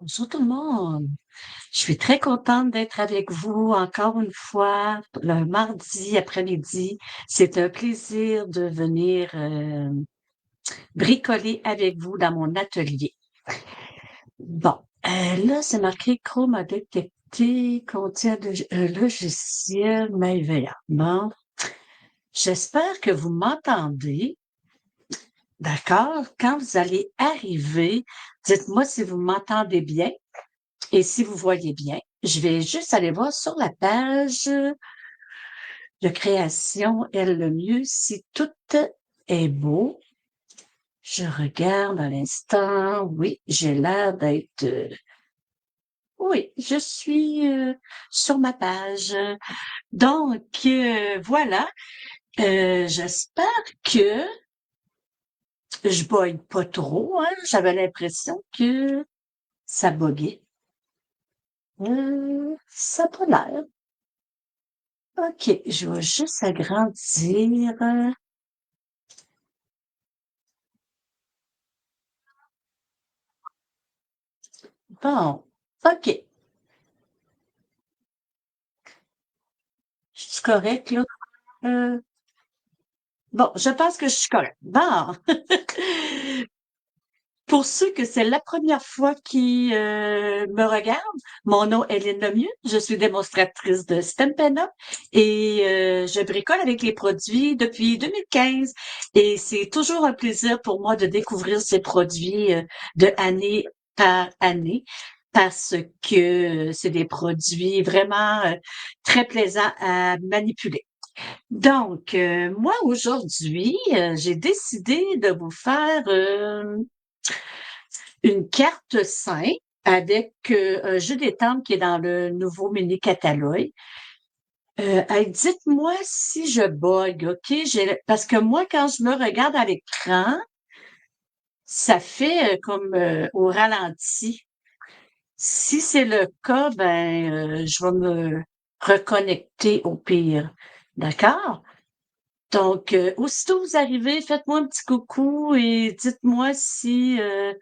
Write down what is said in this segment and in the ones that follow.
Bonjour tout le monde. Je suis très contente d'être avec vous encore une fois le mardi après-midi. C'est un plaisir de venir bricoler avec vous dans mon atelier. Bon, là, c'est marqué Chrome a détecté contient un logiciel malveillant. Bon, j'espère que vous m'entendez. D'accord? Quand vous allez arriver, dites-moi si vous m'entendez bien. Et si vous voyez bien, je vais juste aller voir sur la page de création, elle le mieux, si tout est beau. Je regarde à l'instant. Oui, j'ai l'air d'être... oui, je suis sur ma page. Donc, voilà. J'espère que je bug pas trop. Hein. J'avais l'impression que ça buguait. Ça a pas l'air. OK, je vais juste agrandir. Bon, OK. Je suis correcte, là? Euh, bon, je pense que je suis correcte. Bon. Pour ceux que c'est la première fois qui me regardent, mon nom est Hélène Lemieux. Je suis démonstratrice de Stampin' Up et je bricole avec les produits depuis 2015. Et c'est toujours un plaisir pour moi de découvrir ces produits de année par année parce que c'est des produits vraiment très plaisants à manipuler. Donc, moi aujourd'hui, j'ai décidé de vous faire une carte sain avec un jeu d'étampe qui est dans le nouveau mini catalogue. Hey, dites-moi si je bug, OK? Parce que moi, quand je me regarde à l'écran, ça fait comme au ralenti. Si c'est le cas, ben, je vais me reconnecter au pire. D'accord? Donc, aussitôt vous arrivez, faites-moi un petit coucou et dites-moi si je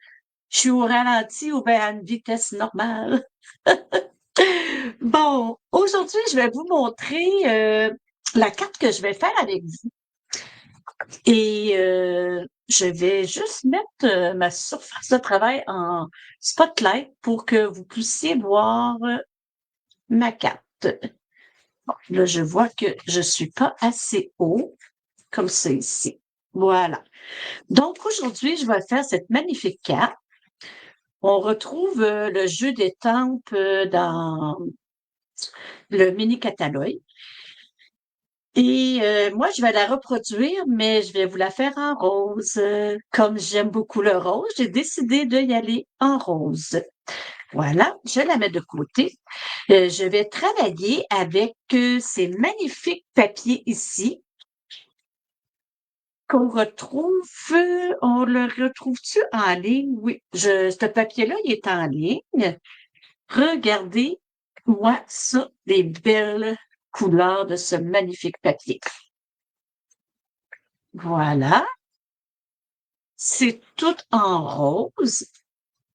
suis au ralenti ou bien à une vitesse normale. Bon, aujourd'hui, je vais vous montrer la carte que je vais faire avec vous. Et je vais juste mettre ma surface de travail en spotlight pour que vous puissiez voir ma carte. Bon, là, je vois que je suis pas assez haut, comme ça ici. Voilà. Donc, aujourd'hui, je vais faire cette magnifique carte. On retrouve le jeu d'étampes dans le mini catalogue. Et moi, je vais la reproduire, mais je vais vous la faire en rose. Comme j'aime beaucoup le rose, j'ai décidé d'y aller en rose. Voilà, je la mets de côté. Je vais travailler avec ces magnifiques papiers ici qu'on retrouve. On le retrouve-tu en ligne? Oui, ce papier-là, il est en ligne. Regardez-moi ça, les belles couleurs de ce magnifique papier. Voilà. C'est tout en rose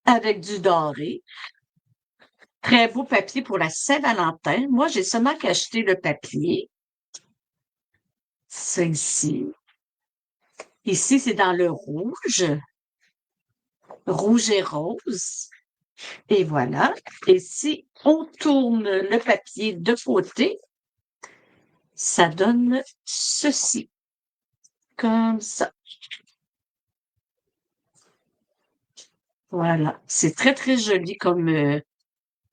avec du doré. Très beau papier pour la Saint-Valentin. Moi, j'ai seulement qu'acheter le papier. C'est ici. Ici, c'est dans le rouge. Rouge et rose. Et voilà. Et si on tourne le papier de côté, ça donne ceci. Comme ça. Voilà. C'est très, très joli comme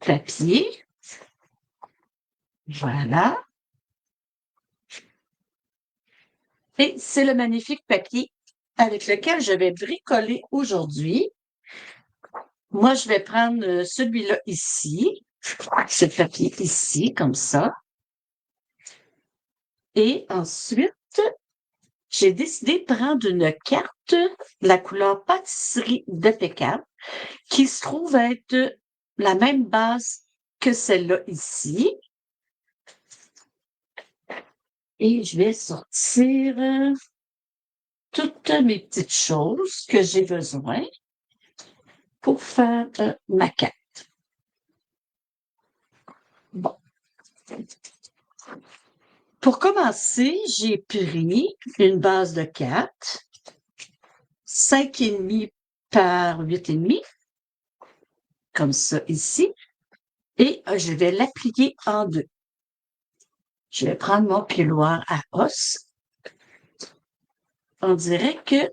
papier. Voilà. Et c'est le magnifique papier avec lequel je vais bricoler aujourd'hui. Moi, je vais prendre celui-là ici, ce papier ici, comme ça. Et ensuite, j'ai décidé de prendre une carte, la couleur pâtisserie de Pécan, qui se trouve être la même base que celle-là ici. Et je vais sortir toutes mes petites choses que j'ai besoin pour faire ma carte. Bon. Pour commencer, j'ai pris une base de 4, 5,5 par 8,5, comme ça ici, et je vais l'appliquer en 2. Je vais prendre mon piloir à os. On dirait que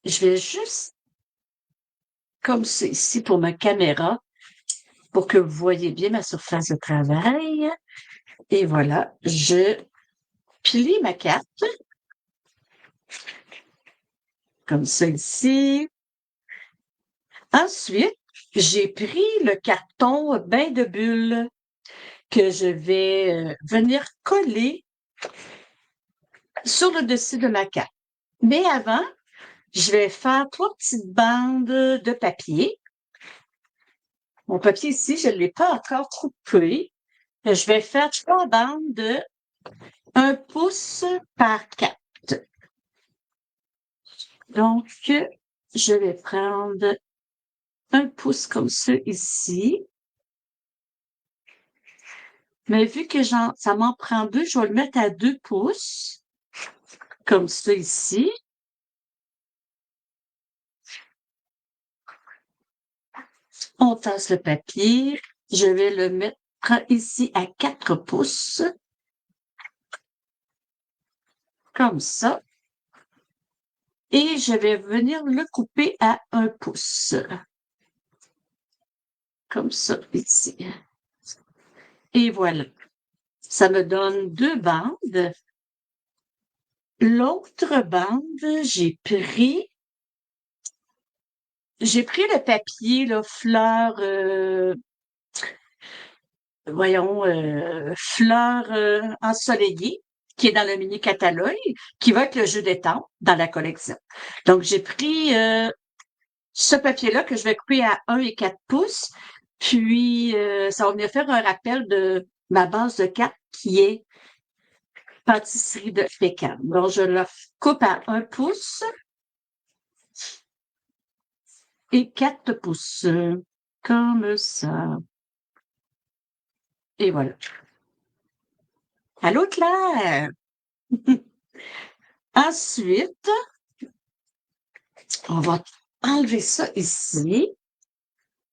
je vais juste, comme ça ici pour ma caméra, pour que vous voyez bien ma surface de travail. Et voilà, je plie ma carte, comme ça ici. Ensuite, j'ai pris le carton bain de bulles que je vais venir coller sur le dessus de ma carte. Mais avant, je vais faire 3 petites bandes de papier. Mon papier ici, je ne l'ai pas encore coupé. Je vais faire 3 bandes de 1 pouce par 4. Donc, je vais prendre 1 pouce comme ça ici. Mais vu que ça m'en prend 2, je vais le mettre à 2 pouces, comme ça ici. On tasse le papier. Je vais le mettre ici à 4 pouces, comme ça. Et je vais venir le couper à 1 pouce, comme ça ici. Et voilà. Ça me donne 2 bandes. L'autre bande, j'ai pris le papier, là, fleur, fleur ensoleillée, qui est dans le mini catalogue, qui va être le jeu des temps dans la collection. Donc, j'ai pris ce papier-là que je vais couper à 1 et 4 pouces, puis ça va venir faire un rappel de ma base de cartes qui est pâtisserie de pécan. Donc, je la coupe à 1 pouce et 4 pouces, comme ça. Et voilà. Allô, Claire? Ensuite, on va enlever ça ici.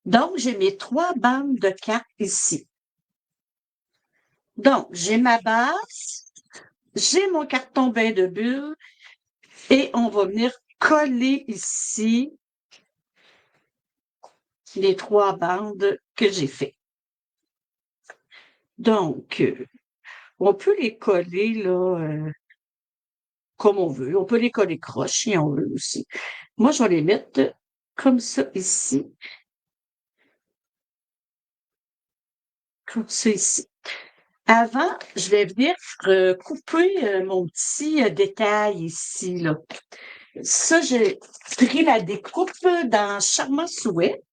Donc, j'ai mes 3 bandes de cartes ici. Donc, j'ai ma base, j'ai mon carton bain de bulles et on va venir coller ici les 3 bandes que j'ai fait. Donc, on peut les coller là comme on veut. On peut les coller croche si on veut aussi. Moi, je vais les mettre comme ça ici. Comme ça ici. Avant, je vais venir couper mon petit détail ici, là. Ça, j'ai pris la découpe dans Charmant Souhait.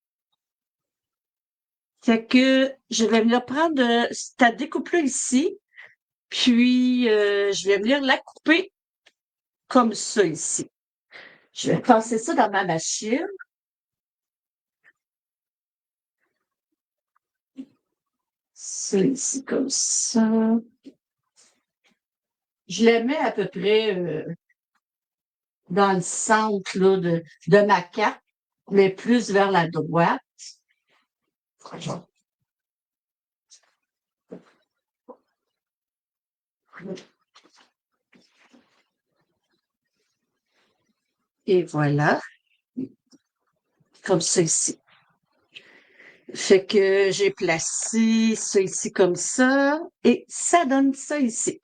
Fait que je vais venir prendre cette découpe-là ici, puis je vais venir la couper comme ça ici. Je vais passer ça dans ma machine. Ça ici, comme ça. Je les mets à peu près dans le centre là, de ma carte, mais plus vers la droite. Et voilà, comme ça ici. Fait que j'ai placé ça ici comme ça, et ça donne ça ici.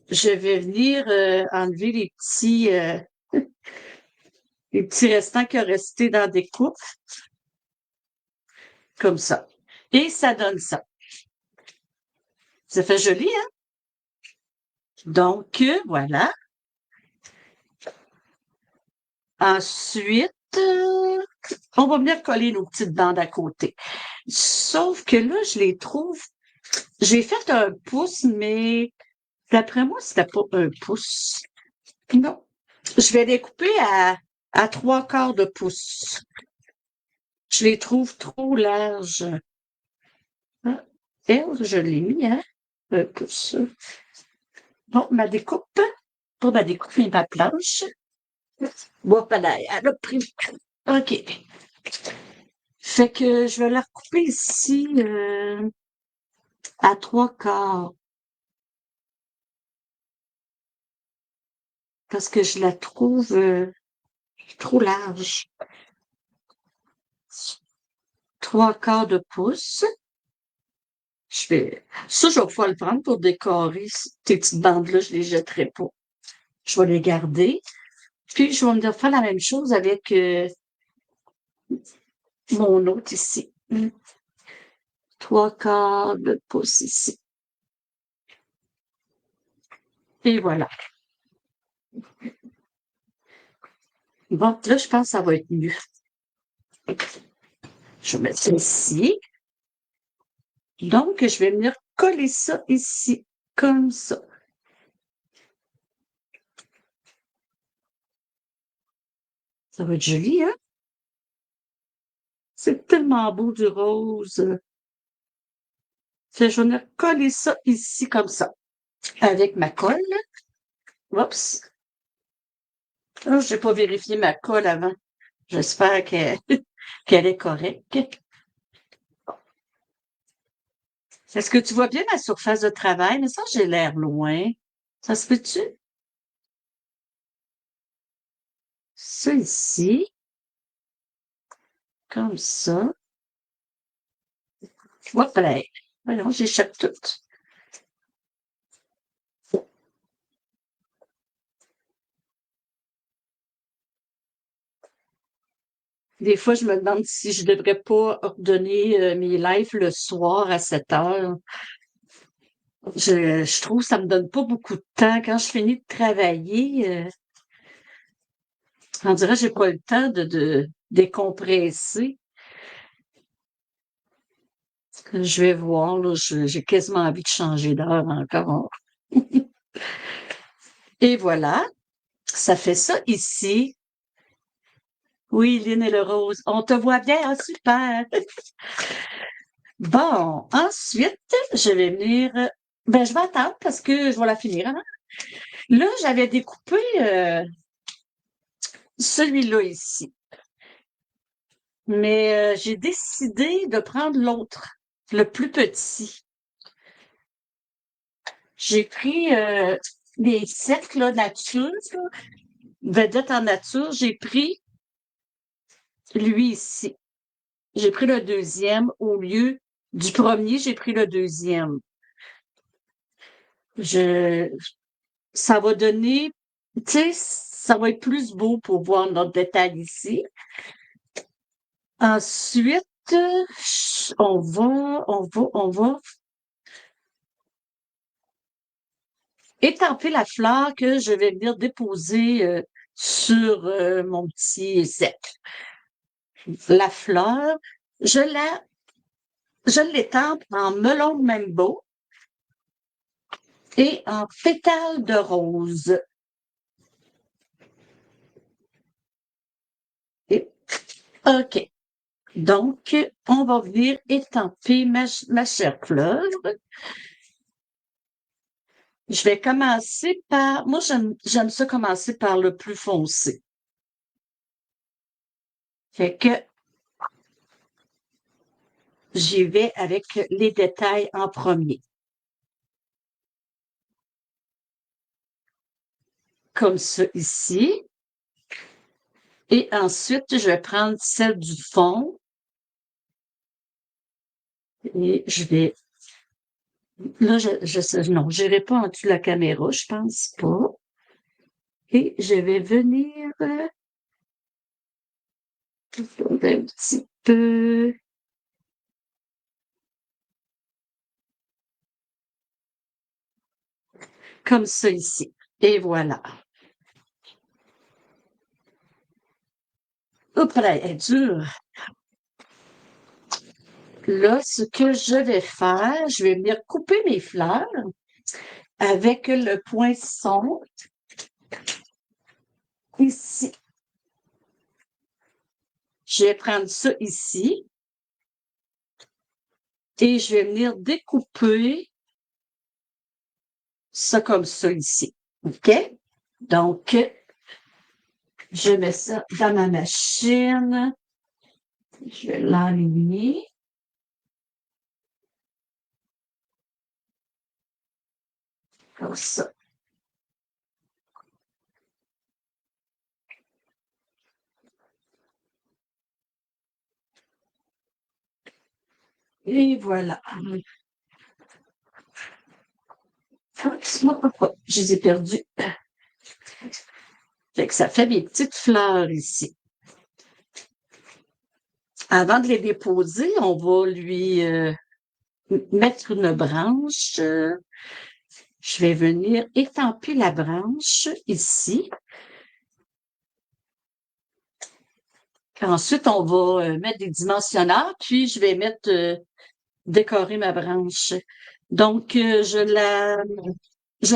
Je vais venir enlever les petits restants qui ont resté dans des coupes, comme ça. Et ça donne ça. Ça fait joli, hein? Donc, voilà. Ensuite, on va venir coller nos petites bandes à côté. Sauf que là, je les trouve... J'ai fait 1 pouce, mais d'après moi, c'était pas 1 pouce. Non. Je vais les couper à à 3/4 de pouce. Je les trouve trop larges. Ah, elle, je l'ai mis, hein? Un pouce. Bon, ma découpe. Pas ma découpe, mais ma planche. Bon, ben, elle a pris. OK. Fait que je vais la recouper ici à 3/4 parce que je la trouve trop large. 3/4 de pouce. Je vais pouvoir le prendre pour décorer tes petites bandes-là, je les jetterai pas. Je vais les garder. Puis, je vais me faire la même chose avec mon autre ici. 3/4 de pouce ici. Et voilà. Bon, là, je pense que ça va être mieux. Je vais mettre ça ici. Donc, je vais venir coller ça ici, comme ça. Ça va être joli, hein? C'est tellement beau du rose. Fait que je vais venir coller ça ici, comme ça, avec ma colle. Oups. Oh, j'ai pas vérifié ma colle avant. J'espère qu'elle est correcte. Est-ce que tu vois bien ma surface de travail? Mais ça, j'ai l'air loin. Ça se peut-tu? Ça ici, comme ça. Hop là. Voyons, j'échappe tout. Des fois, je me demande si je devrais pas ordonner mes lives le soir à 7 heures. Je trouve que ça me donne pas beaucoup de temps. Quand je finis de travailler, on dirait que j'ai pas le temps de décompresser. Je vais voir, là, j'ai quasiment envie de changer d'heure encore. Et voilà, ça fait ça ici. Oui, Lynn et le rose. On te voit bien, ah, super. Bon, ensuite, je vais venir. Ben, je vais attendre parce que je vais la finir, hein. Là, j'avais découpé celui-là ici. Mais j'ai décidé de prendre l'autre, le plus petit. J'ai pris les sets là, nature, là, vedette en nature. J'ai pris lui ici. J'ai pris le deuxième au lieu du premier, j'ai pris le deuxième. Ça va donner, tu sais, ça va être plus beau pour voir notre détail ici. Ensuite, on va étamper la fleur que je vais venir déposer sur mon petit set. La fleur, je l'étampe en melon de Membo et en pétales de rose. Et, OK. Donc, on va venir étamper ma chère fleur. Je vais commencer par, moi j'aime ça commencer par le plus foncé. Fait que j'y vais avec les détails en premier. Comme ça ici. Et ensuite, je vais prendre celle du fond. Et je vais, là, non, je n'irai pas en dessous de la caméra, je pense pas. Et je vais venir un petit peu. Comme ça ici. Et voilà. Hop là, elle est dure. Là, ce que je vais faire, je vais venir couper mes fleurs avec le poinçon ici. Je vais prendre ça ici et je vais venir découper ça comme ça ici. OK? Donc, je mets ça dans ma machine. Je vais l'aligner. Comme ça. Et voilà. Je les ai perdus. Fait que ça fait mes petites fleurs ici. Avant de les déposer, on va lui mettre une branche. Je vais venir étamper la branche ici. Ensuite, on va mettre des dimensionneurs, puis je vais mettre décorer ma branche. Donc, je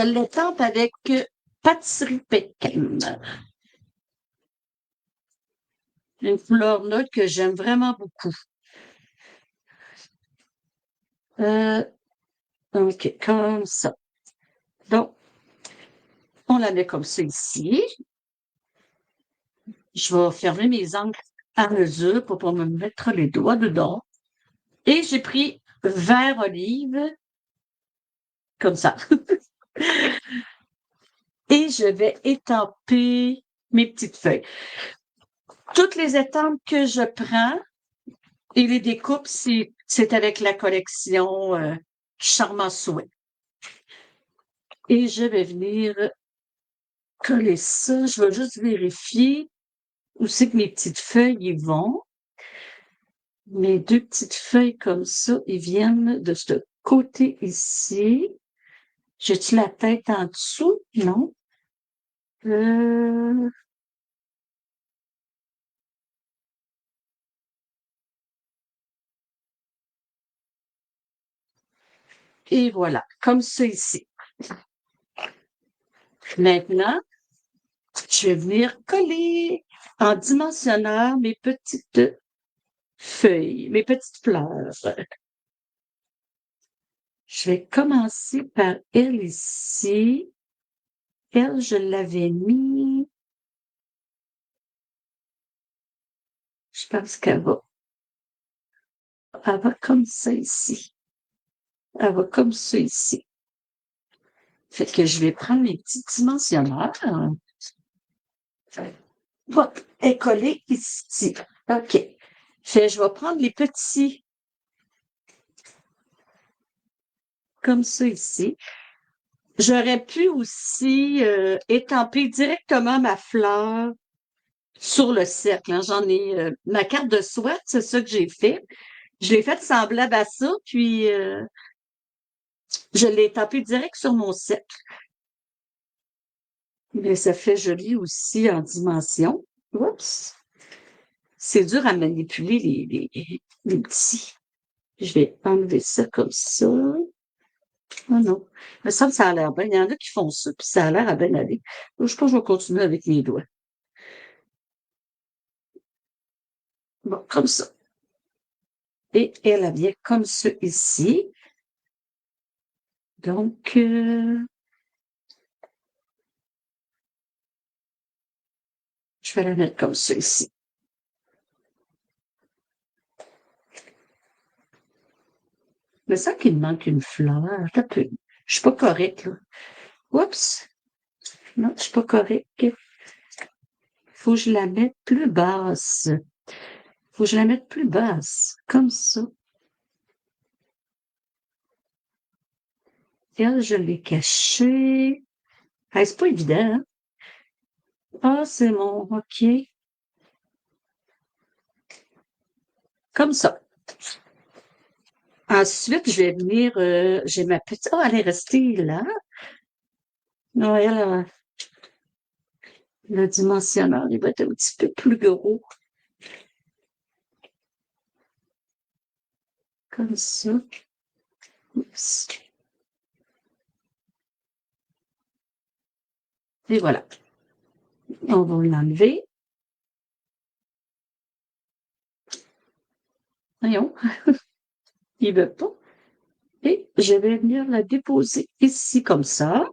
l'étampe avec pâtisserie pécan. Une couleur neutre que j'aime vraiment beaucoup. OK, comme ça. Donc, on la met comme ça ici. Je vais fermer mes angles à mesure pour pas me mettre les doigts dedans. Et j'ai pris vert olive, comme ça. Et je vais étamper mes petites feuilles. Toutes les étampes que je prends et les découpes, c'est avec la collection Charmant Souhait. Et je vais venir coller ça. Je vais juste vérifier où c'est que mes petites feuilles y vont. Mes deux petites feuilles comme ça, ils viennent de ce côté ici. J'ai-tu la tête en dessous? Non. Euh, et voilà, comme ça ici. Maintenant, je vais venir coller en dimensionneur mes petites feuilles, mes petites fleurs. Je vais commencer par elle ici. Elle, je l'avais mis. Je pense elle va comme ça ici. Elle va comme ça ici. Fait que je vais prendre mes petits dimensionneurs. Hop, est collée ici. OK. Fait, je vais prendre les petits comme ça ici. J'aurais pu aussi étamper directement ma fleur sur le cercle. Hein. J'en ai ma carte de soie, c'est ça que j'ai fait. Je l'ai fait semblable à ça, puis je l'ai étampé direct sur mon cercle. Mais ça fait joli aussi en dimension. Oups! C'est dur à manipuler les petits. Je vais enlever ça comme ça. Oh non. Il me semble que ça a l'air bien. Il y en a qui font ça, puis ça a l'air à bien aller. Je pense que je vais continuer avec mes doigts. Bon, comme ça. Et elle vient comme ça ici. Donc, je vais la mettre comme ça ici. Mais ça qu'il me manque une fleur. Un peu. Je suis pas correcte, là. Oups! Non, je suis pas correcte. Faut que je la mette plus basse. Faut que je la mette plus basse. Comme ça. Elle, je l'ai cachée. Ah, c'est pas évident, hein? Ah, c'est mon, OK. Comme ça. Ensuite, je vais venir, j'ai ma petite, oh, elle est restée là. Non, elle, le dimensionneur, il va être un petit peu plus gros. Comme ça. Oups. Et voilà. On va l'enlever. Voyons, il veut pas. Et je vais venir la déposer ici comme ça.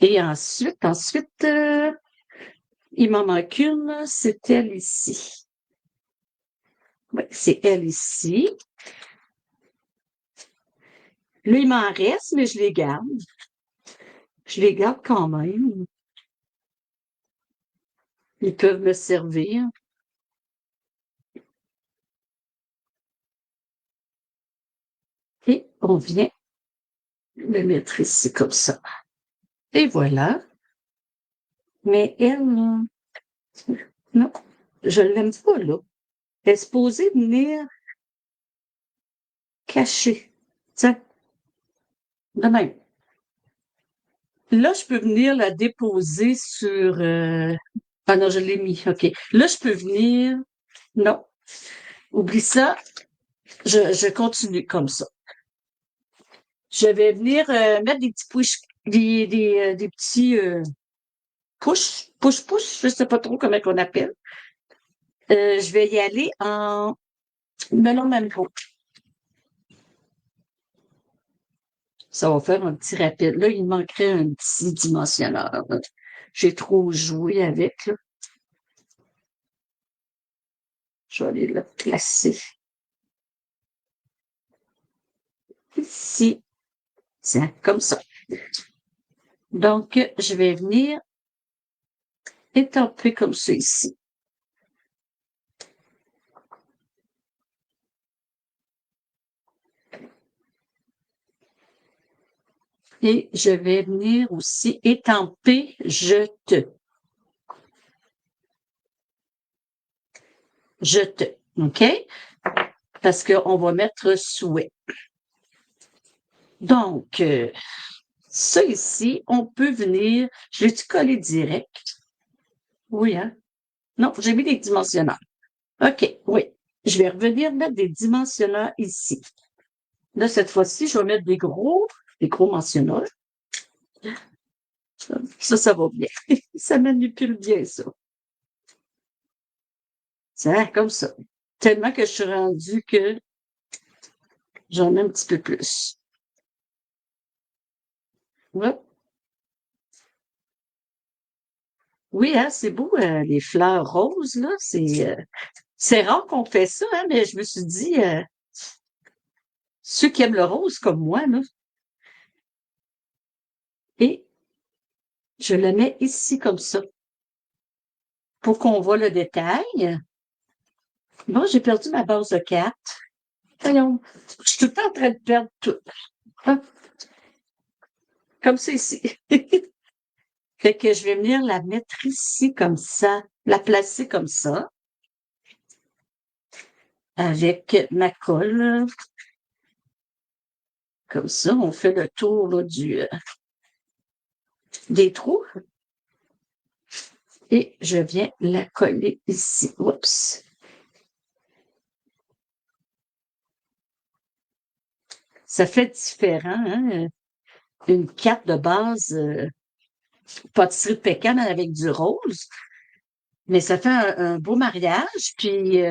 Et ensuite, il m'en manque une, c'est elle ici. Oui, c'est elle ici. Là, il m'en reste, mais je les garde. Je les garde quand même. Ils peuvent me servir. Et on vient le mettre ici comme ça. Et voilà. Mais elle, non, je l'aime pas, là. Elle est supposée venir cacher. Tiens, de même. Là, je peux venir la déposer sur... Ah non, je l'ai mis, OK. Là, je peux venir... Non, oublie ça. Je continue comme ça. Je vais venir mettre des petits des petits push, je sais pas trop comment on appelle. Je vais y aller en melon mango. Ça va faire un petit rapide. Là, il manquerait un petit dimensionneur. J'ai trop joué avec, là. Je vais aller le placer ici. Tiens, comme ça. Donc, je vais venir étamper comme ça ici. Et je vais venir aussi étamper je te. Je te. OK? Parce qu'on va mettre souhait. Donc, ça ici, on peut venir. Je l'ai-tu collé direct? Oui, hein? Non, j'ai mis des dimensionneurs. OK, oui. Je vais revenir mettre des dimensionneurs ici. Là, cette fois-ci, je vais mettre des gros mentionneurs. Ça va bien. Ça manipule bien, ça. Tiens, comme ça. Tellement que je suis rendue que j'en ai un petit peu plus. Ouais. Oui, hein, c'est beau, les fleurs roses, là. C'est rare qu'on fait ça, hein, mais je me suis dit, ceux qui aiment le rose comme moi, là, et je le mets ici comme ça pour qu'on voit le détail. Bon, j'ai perdu ma base de cartes. Voyons, je suis tout le temps en train de perdre tout. Hop, comme ça ici. Fait que je vais venir la mettre ici comme ça, la placer comme ça, avec ma colle. Comme ça, on fait le tour là, des trous. Et je viens la coller ici. Oups. Ça fait différent, hein? Une carte de base pâtisserie de pécan avec du rose, mais ça fait un beau mariage. Puis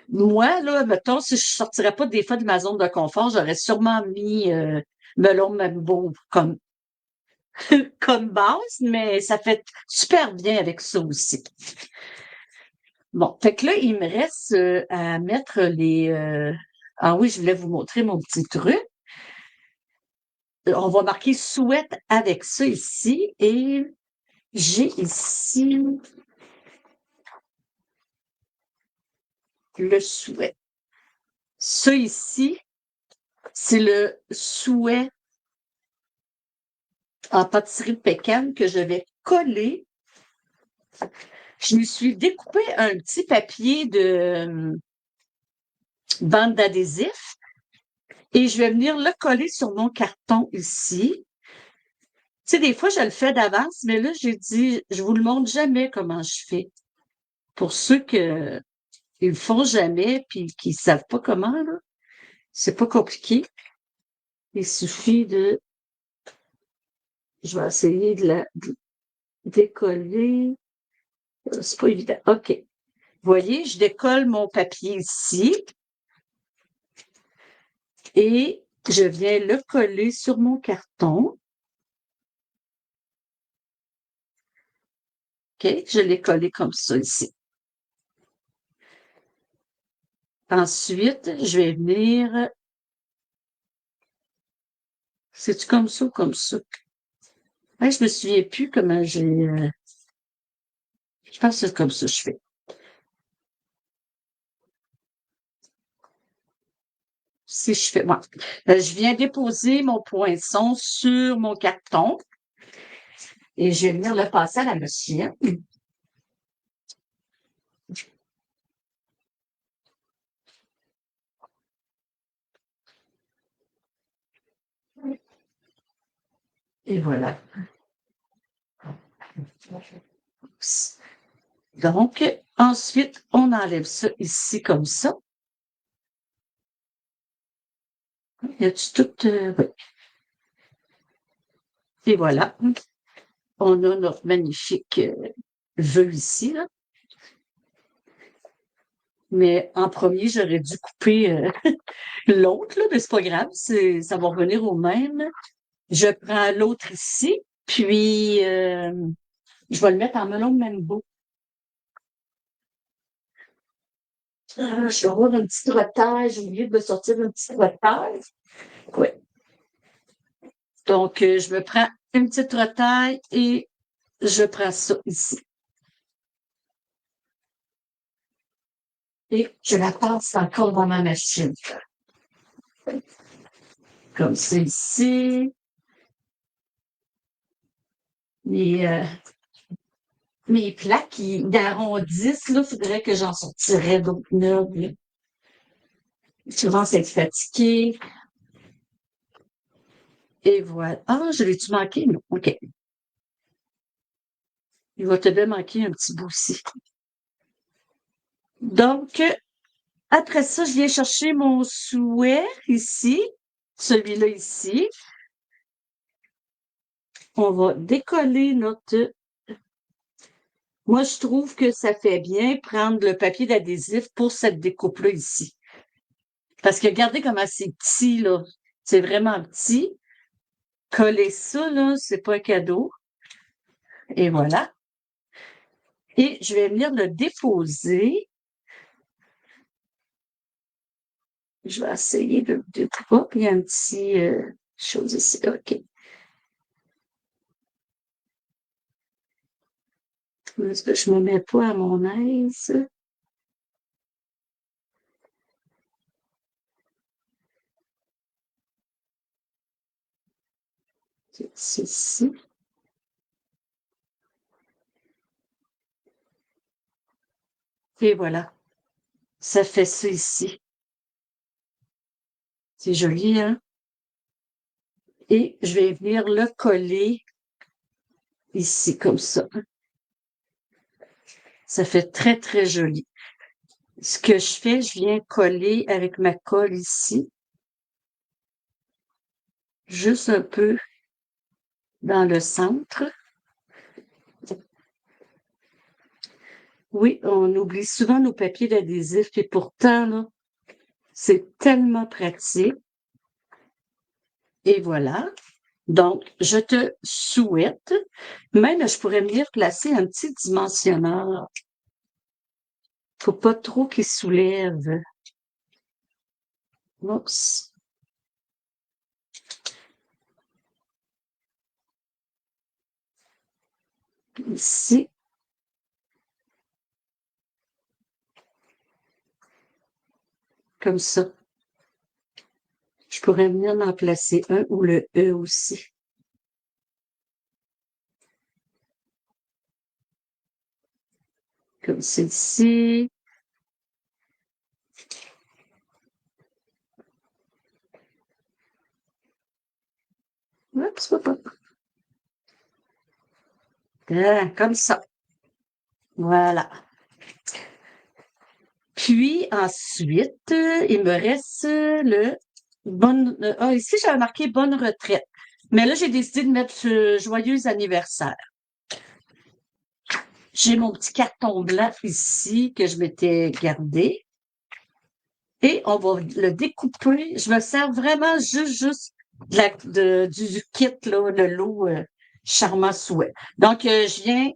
moi, là, mettons, si je sortirais pas des fois de ma zone de confort, j'aurais sûrement mis melon mambo comme base, mais ça fait super bien avec ça aussi. Bon, fait que là, il me reste à mettre les... Ah oui, je voulais vous montrer mon petit truc. On va marquer souhaite avec ça ici et j'ai ici le souhait. Ça ici, c'est le souhait en pâtisserie de pécan que je vais coller. Je me suis découpé un petit papier de bande d'adhésif et je vais venir le coller sur mon carton ici. Tu sais, des fois, je le fais d'avance, mais là, j'ai dit, je vous le montre jamais comment je fais. Pour ceux que ils le font jamais puis qui savent pas comment, là, c'est pas compliqué. Il suffit de, je vais essayer de la décoller. C'est pas évident. OK. Vous voyez, je décolle mon papier ici et je viens le coller sur mon carton. OK, je l'ai collé comme ça ici. Ensuite, je vais venir... C'est-tu comme ça ou comme ça? Ouais, je me souviens plus comment j'ai... Je pense que c'est comme ça que je fais. Si je fais... Ouais. Je viens déposer mon poinçon sur mon carton et je vais venir le passer à la machine. Et voilà. Donc, ensuite, on enlève ça ici comme ça. Y a-tu tout... oui. Et voilà. On a notre magnifique jeu ici, là. Mais en premier, j'aurais dû couper l'autre, là, mais c'est pas grave, ça va revenir au même. Je prends l'autre ici, puis je vais le mettre en melon de mango. Ah, je vais avoir un petit trottage, j'ai oublié de me sortir un petit trottage. Oui. Donc, je me prends une petite retaille et je prends ça ici. Et je la passe encore dans ma machine. Comme ça ici. Mes plaques qui arrondissent, là, faudrait que j'en sortirais d'autres neuves. Souvent, c'est fatigué. Et voilà. Ah, je l'ai-tu manqué? Non. OK. Il va te bien manquer un petit bout aussi. Donc, après ça, je viens chercher mon souhait ici, celui-là ici. On va décoller notre... Moi, je trouve que ça fait bien prendre le papier d'adhésif pour cette découpe-là ici. Parce que regardez comment c'est petit, là. C'est vraiment petit. Coller ça, là, c'est pas un cadeau. Et voilà. Et je vais venir le déposer. Je vais essayer de... Hop, il y a un petit chose ici. OK. Est-ce que je me mets pas à mon aise? C'est ici. Et voilà. Ça fait ça ici. C'est joli, hein? Et je vais venir le coller ici, comme ça. Ça fait très, très joli. Ce que je fais, je viens coller avec ma colle ici. Juste un peu dans le centre. Oui, on oublie souvent nos papiers d'adhésif et pourtant, là, c'est tellement pratique. Et voilà. Donc, je te souhaite, même je pourrais venir placer un petit dimensionneur. Faut pas trop qu'il soulève. Oups. Ici. Comme ça. Je pourrais venir en placer un ou le E aussi. Comme celle-ci. Oups, hop, hop. Comme ça. Voilà. Puis ensuite, il me reste le ici, j'avais marqué bonne retraite. Mais là, j'ai décidé de mettre joyeux anniversaire. J'ai mon petit carton blanc ici que je m'étais gardé. Et on va le découper. Je me sers vraiment juste du kit, là, le lot Charmant Souhait. Donc, je viens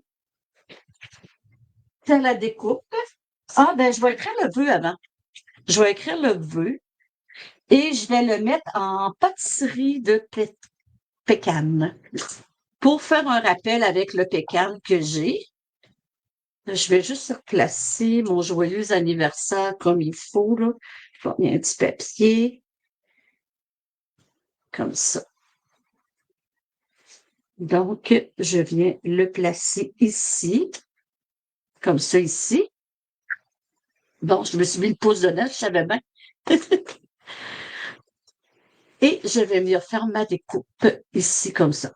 faire la découpe. Ah, ben, je vais écrire le vœu avant. Je vais écrire le vœu et je vais le mettre en pâtisserie de pécan. Pour faire un rappel avec le pécan que j'ai, je vais juste replacer mon joyeux anniversaire comme il faut, là. Je vais mettre un petit papier. Comme ça. Donc, je viens le placer ici, comme ça ici. Bon, je me suis mis le pouce dedans, je savais bien. Et je vais venir faire ma découpe ici, comme ça.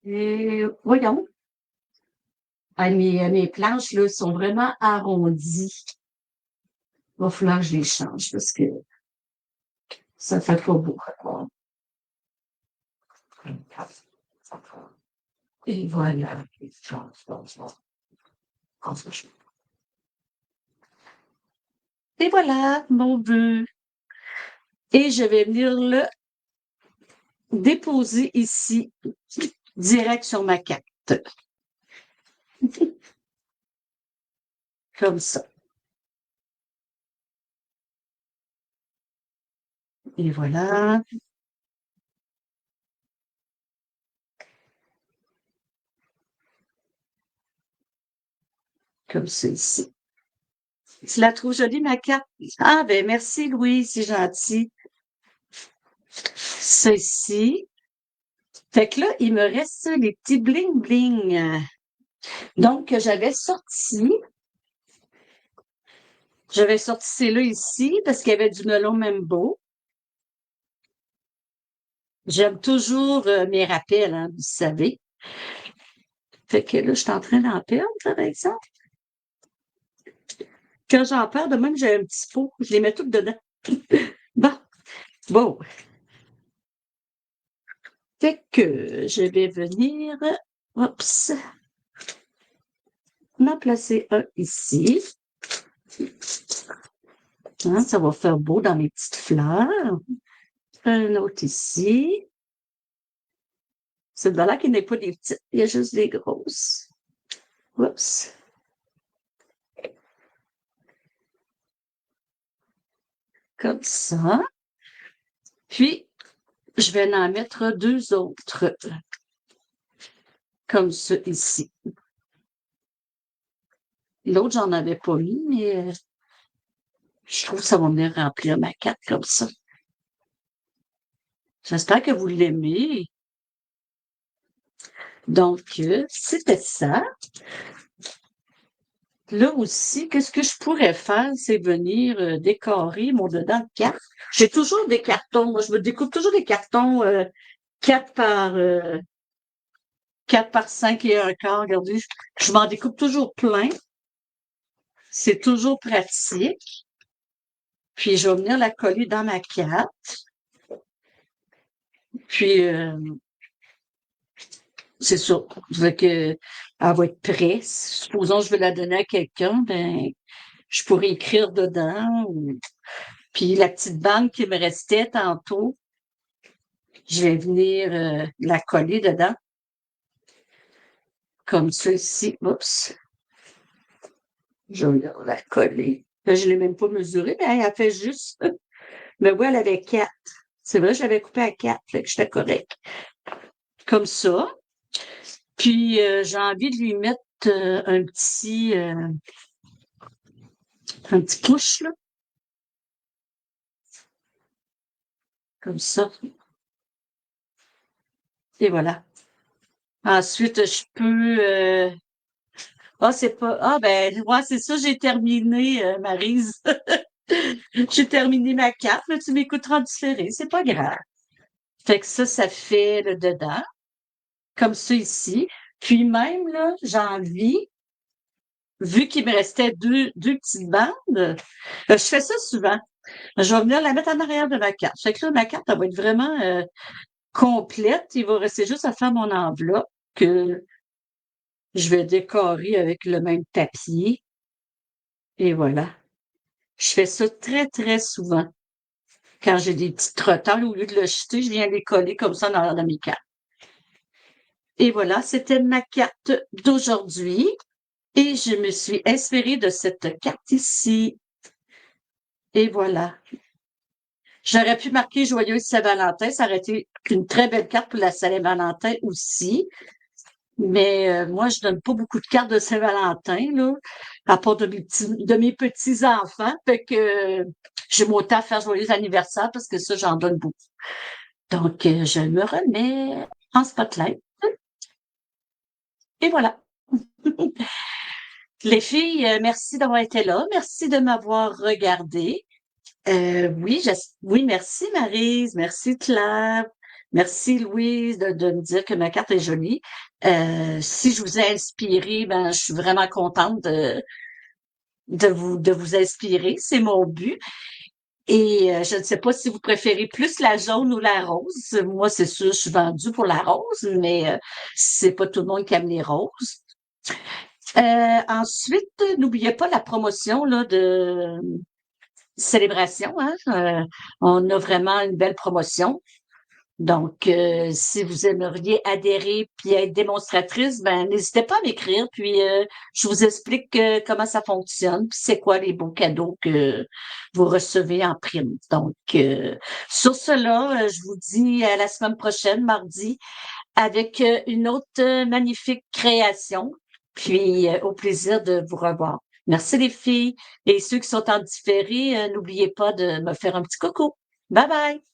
Et voyons. Ah, mes planches, là, sont vraiment arrondies. Il va falloir que je les change parce que ça fait pas beau. Et voilà. Et voilà, mon vœu. Et je vais venir le déposer ici, direct sur ma carte. Comme ça. Et voilà. Comme ça ici. Tu la trouves jolie, ma carte? Ah, ben merci, Louis, c'est gentil. Ça ici. Fait que là, il me reste les petits bling-bling. Donc, j'avais sorti celle-là ici parce qu'il y avait du melon Membo. J'aime toujours mes rappels, hein, vous savez. Fait que là, je suis en train d'en perdre, par exemple. Quand j'en perds, de même, j'ai un petit pot. Je les mets toutes dedans. Bon, bon. Fait que je vais venir, oups, en placer un ici. Hein, ça va faire beau dans mes petites fleurs. Un autre ici. C'est de là qu'il n'est pas des petites, il y a juste des grosses. Oups. Comme ça. Puis, je vais en mettre deux autres. Comme ça ici. L'autre, j'en avais pas mis, mais je trouve que ça va venir remplir ma carte comme ça. J'espère que vous l'aimez. Donc, c'était ça. Là aussi, qu'est-ce que je pourrais faire, c'est venir décorer mon dedans de carte. J'ai toujours des cartons. Moi, je me découpe toujours des cartons 4 par 4 par 5 et un quart. Regardez, je m'en découpe toujours plein. C'est toujours pratique. Puis, je vais venir la coller dans ma carte. Puis, c'est ça. Fait que, elle va être prête. Supposons que je veux la donner à quelqu'un, ben, je pourrais écrire dedans. Puis la petite bande qui me restait tantôt, je vais venir la coller dedans. Comme ceci. Oups. Je vais la coller. Là, je ne l'ai même pas mesurée, mais elle a fait juste. Mais oui, elle avait 4. C'est vrai, je l'avais coupé à 4, fait que j'étais correct. Comme ça. Puis j'ai envie de lui mettre un petit push, là. Comme ça. Et voilà. Ensuite, je peux. Ah, c'est pas. Ah, ben, ouais, c'est ça, j'ai terminé, Maryse. J'ai terminé ma carte, mais tu m'écouteras en différé, c'est pas grave. Fait que ça fait le dedans, comme ça ici. Puis même, là, j'ai envie, vu qu'il me restait deux petites bandes, je fais ça souvent. Je vais venir la mettre en arrière de ma carte. Fait que là, ma carte, elle va être vraiment complète. Il va rester juste à faire mon enveloppe que je vais décorer avec le même papier. Et voilà. Je fais ça très, très souvent. Quand j'ai des petits trottins, au lieu de le jeter, je viens les coller comme ça dans mes cartes. Et voilà, c'était ma carte d'aujourd'hui. Et je me suis inspirée de cette carte ici. Et voilà. J'aurais pu marquer Joyeuse Saint-Valentin. Ça aurait été une très belle carte pour la Saint-Valentin aussi. Mais moi, je donne pas beaucoup de cartes de Saint-Valentin, là, à part de mes petits-enfants. Fait que j'ai mon temps à faire joyeux anniversaire parce que ça, j'en donne beaucoup. Donc, je me remets en spotlight. Et voilà. Les filles, merci d'avoir été là. Merci de m'avoir regardé. Oui, oui, merci Maryse, merci Claire, merci Louise de me dire que ma carte est jolie. Si je vous ai inspiré, ben je suis vraiment contente de vous inspirer, c'est mon but. Et je ne sais pas si vous préférez plus la jaune ou la rose. Moi, c'est sûr, je suis vendue pour la rose, mais c'est pas tout le monde qui aime les roses. Ensuite, n'oubliez pas la promotion là de célébration, hein. On a vraiment une belle promotion. Donc, si vous aimeriez adhérer puis être démonstratrice, ben n'hésitez pas à m'écrire, puis je vous explique comment ça fonctionne, puis c'est quoi les beaux cadeaux que vous recevez en prime. Donc, sur cela, je vous dis à la semaine prochaine, mardi, avec une autre magnifique création. Puis au plaisir de vous revoir. Merci les filles. Et ceux qui sont en différé, n'oubliez pas de me faire un petit coucou. Bye bye!